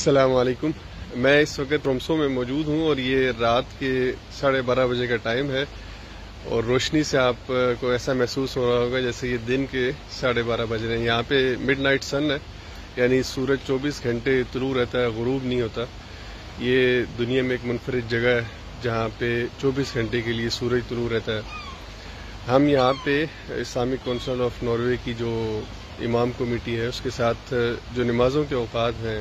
السلام علیکم. میں اس وقت رمسو میں موجود ہوں اور یہ رات کے 12:30 بجے کا ٹائم ہے اور روشنی سے آپ کو ایسا محسوس ہو رہا ہوگا جیسے یہ دن کے 12:30 بج رہے ہیں. یہاں پہ مڈ نائٹ سن ہے، یعنی سورج 24 گھنٹے طلوع رہتا ہے، غروب نہیں ہوتا. یہ دنیا میں ایک منفرد جگہ ہے جہاں پہ 24 گھنٹے کے لیے سورج طلوع رہتا ہے. ہم یہاں پہ اسلامک کونسل آف ناروے کی جو امام کمیٹی ہے اس کے ساتھ جو نمازوں کے اوقات ہیں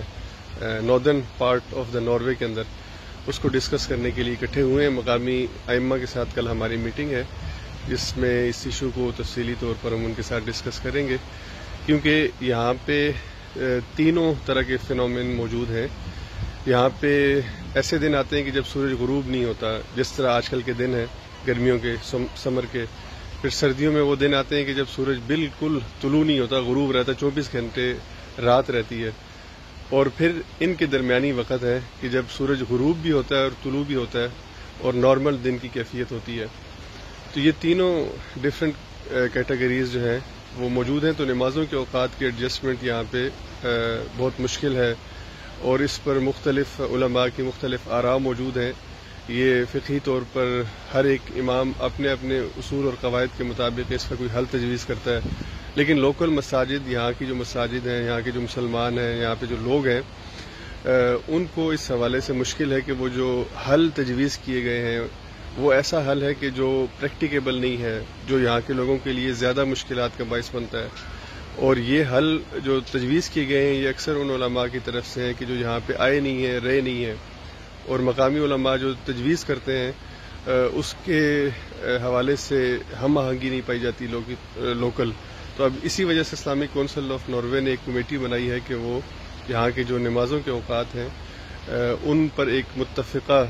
northern part of the Norway کے اندر، اس کو ڈسکس کرنے کے لیے اکٹھے ہوئے ہیں. مقامی ائمہ کے ساتھ کل ہماری میٹنگ ہے جس میں اس ایشو کو تفصیلی طور پر ہم ان کے ساتھ ڈسکس کریں گے، کیونکہ یہاں پہ تینوں طرح کے فینومین موجود ہیں. یہاں پہ ایسے دن آتے ہیں کہ جب سورج غروب نہیں ہوتا، جس طرح آج کل کے دن ہیں گرمیوں کے، سمر کے. پھر سردیوں میں وہ دن آتے ہیں کہ جب سورج بالکل طلوع نہیں ہوتا، غروب رہتا، 24 گھنٹے رات رہتی ہے. اور پھر ان کے درمیانی وقت ہے کہ جب سورج غروب بھی ہوتا ہے اور طلوع بھی ہوتا ہے اور نارمل دن کی کیفیت ہوتی ہے. تو یہ تینوں ڈفرینٹ کیٹیگریز جو ہیں وہ موجود ہیں. تو نمازوں کے اوقات کے ایڈجسٹمنٹ یہاں پہ بہت مشکل ہے اور اس پر مختلف علماء کی مختلف آراء موجود ہیں. یہ فقہی طور پر ہر ایک امام اپنے اپنے اصول اور قواعد کے مطابق اس کا کوئی حل تجویز کرتا ہے، لیکن لوکل مساجد، یہاں کی جو مساجد ہیں، یہاں کے جو مسلمان ہیں، یہاں پہ جو لوگ ہیں، ان کو اس حوالے سے مشکل ہے کہ وہ جو حل تجویز کیے گئے ہیں وہ ایسا حل ہے کہ جو پریکٹیکیبل نہیں ہے، جو یہاں کے لوگوں کے لیے زیادہ مشکلات کا باعث بنتا ہے. اور یہ حل جو تجویز کیے گئے ہیں یہ اکثر ان علماء کی طرف سے ہیں کہ جو یہاں پہ آئے نہیں ہیں، رہے نہیں ہیں، اور مقامی علماء جو تجویز کرتے ہیں اس کے حوالے سے ہم آہنگی نہیں پائی جاتی لوکل. تو اب اسی وجہ سے اسلامک کونسل آف ناروے نے ایک کمیٹی بنائی ہے کہ وہ یہاں کے جو نمازوں کے اوقات ہیں ان پر ایک متفقہ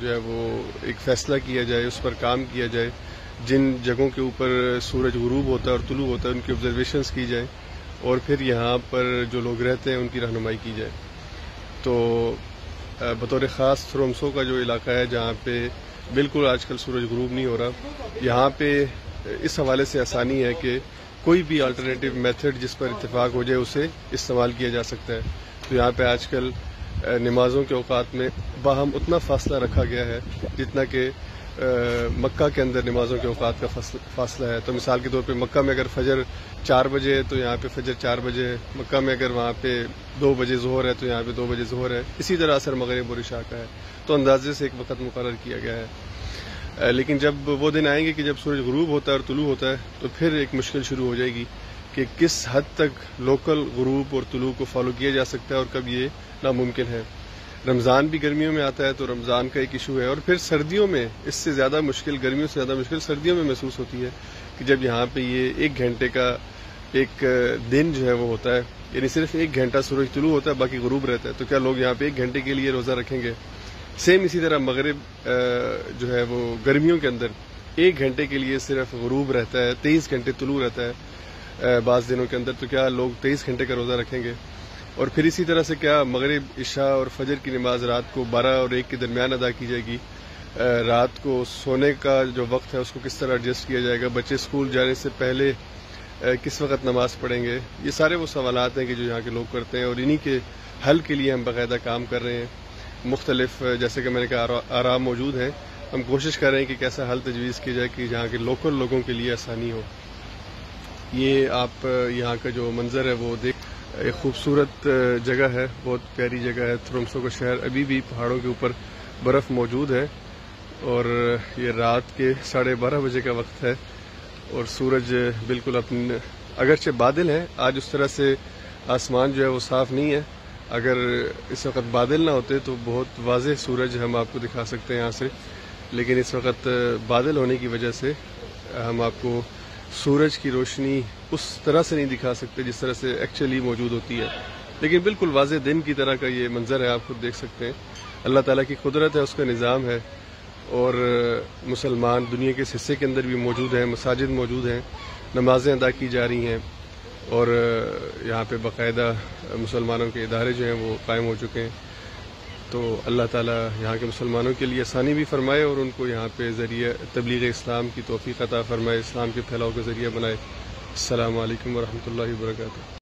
جو ہے وہ ایک فیصلہ کیا جائے، اس پر کام کیا جائے. جن جگہوں کے اوپر سورج غروب ہوتا ہے اور طلوع ہوتا ہے ان کی آبزرویشنز کی جائیں اور پھر یہاں پر جو لوگ رہتے ہیں ان کی رہنمائی کی جائے. تو بطور خاص رمسو کا جو علاقہ ہے جہاں پہ بالکل آج کل سورج غروب نہیں ہو رہا، یہاں پہ اس حوالے سے آسانی ہے کہ کوئی بھی الٹرنیٹو میتھڈ جس پر اتفاق ہو جائے اسے استعمال کیا جا سکتا ہے. تو یہاں پہ آج کل نمازوں کے اوقات میں باہم اتنا فاصلہ رکھا گیا ہے جتنا کہ مکہ کے اندر نمازوں کے اوقات کا فاصلہ ہے. تو مثال کے طور پہ مکہ میں اگر فجر 4 بجے ہے تو یہاں پہ فجر 4 بجے ہے. مکہ میں اگر وہاں پہ 2 بجے ظہر ہے تو یہاں پہ 2 بجے ظہر ہے. اسی طرح اثر مغرب اور عشاء کا ہے. تو اندازے سے ایک وقت مقرر کیا گیا ہے. لیکن جب وہ دن آئیں گے کہ جب سورج غروب ہوتا ہے اور طلوع ہوتا ہے تو پھر ایک مشکل شروع ہو جائے گی کہ کس حد تک لوکل غروب اور طلوع کو فالو کیا جا سکتا ہے اور کب یہ ناممکن ہے. رمضان بھی گرمیوں میں آتا ہے تو رمضان کا ایک ایشو ہے. اور پھر سردیوں میں اس سے زیادہ مشکل، گرمیوں سے زیادہ مشکل سردیوں میں محسوس ہوتی ہے کہ جب یہاں پہ یہ 1 گھنٹے کا ایک دن جو ہے وہ ہوتا ہے، یعنی صرف 1 گھنٹہ سورج طلوع ہوتا ہے، باقی غروب رہتا ہے. تو کیا لوگ یہاں پہ 1 گھنٹے کے لیے روزہ رکھیں گے؟ سیم اسی طرح مغرب جو ہے وہ گرمیوں کے اندر 1 گھنٹے کے لیے صرف غروب رہتا ہے، 23 گھنٹے طلوع رہتا ہے بعض دنوں کے اندر. تو کیا لوگ 23 گھنٹے کا روزہ رکھیں گے؟ اور پھر اسی طرح سے کیا مغرب، عشاء اور فجر کی نماز رات کو 12 اور 1 کے درمیان ادا کی جائے گی؟ رات کو سونے کا جو وقت ہے اس کو کس طرح ایڈجسٹ کیا جائے گا؟ بچے اسکول جانے سے پہلے کس وقت نماز پڑھیں گے؟ یہ سارے وہ سوالات ہیں کہ جو یہاں کے لوگ کرتے ہیں اور انہی کے حل کے لیے ہم باقاعدہ کام کر رہے ہیں. مختلف جیسے کہ میں نے کہا آراء موجود ہیں. ہم کوشش کر رہے ہیں کہ کیسا حل تجویز کیا جائے کہ جہاں کے لوکل لوگوں کے لیے آسانی ہو. یہ آپ یہاں کا جو منظر ہے وہ دیکھ، ایک خوبصورت جگہ ہے، بہت پیاری جگہ ہے. رمسو کا شہر ابھی بھی پہاڑوں کے اوپر برف موجود ہے اور یہ رات کے 12:30 بجے کا وقت ہے اور سورج بالکل اپنے، اگرچہ بادل ہیں آج، اس طرح سے آسمان جو ہے وہ صاف نہیں ہے. اگر اس وقت بادل نہ ہوتے تو بہت واضح سورج ہم آپ کو دکھا سکتے ہیں یہاں سے، لیکن اس وقت بادل ہونے کی وجہ سے ہم آپ کو سورج کی روشنی اس طرح سے نہیں دکھا سکتے جس طرح سے ایکچولی موجود ہوتی ہے. لیکن بالکل واضح دن کی طرح کا یہ منظر ہے، آپ خود دیکھ سکتے ہیں. اللہ تعالیٰ کی قدرت ہے، اس کا نظام ہے. اور مسلمان دنیا کے اس حصے کے اندر بھی موجود ہیں، مساجد موجود ہیں، نمازیں ادا کی جا رہی ہیں اور یہاں پہ باقاعدہ مسلمانوں کے ادارے جو ہیں وہ قائم ہو چکے ہیں. تو اللہ تعالیٰ یہاں کے مسلمانوں کے لیے آسانی بھی فرمائے اور ان کو یہاں پہ ذریعہ تبلیغ اسلام کی توفیق عطا فرمائے، اسلام کے پھیلاؤ کا ذریعہ بنائے. السلام علیکم ورحمۃ اللہ وبرکاتہ.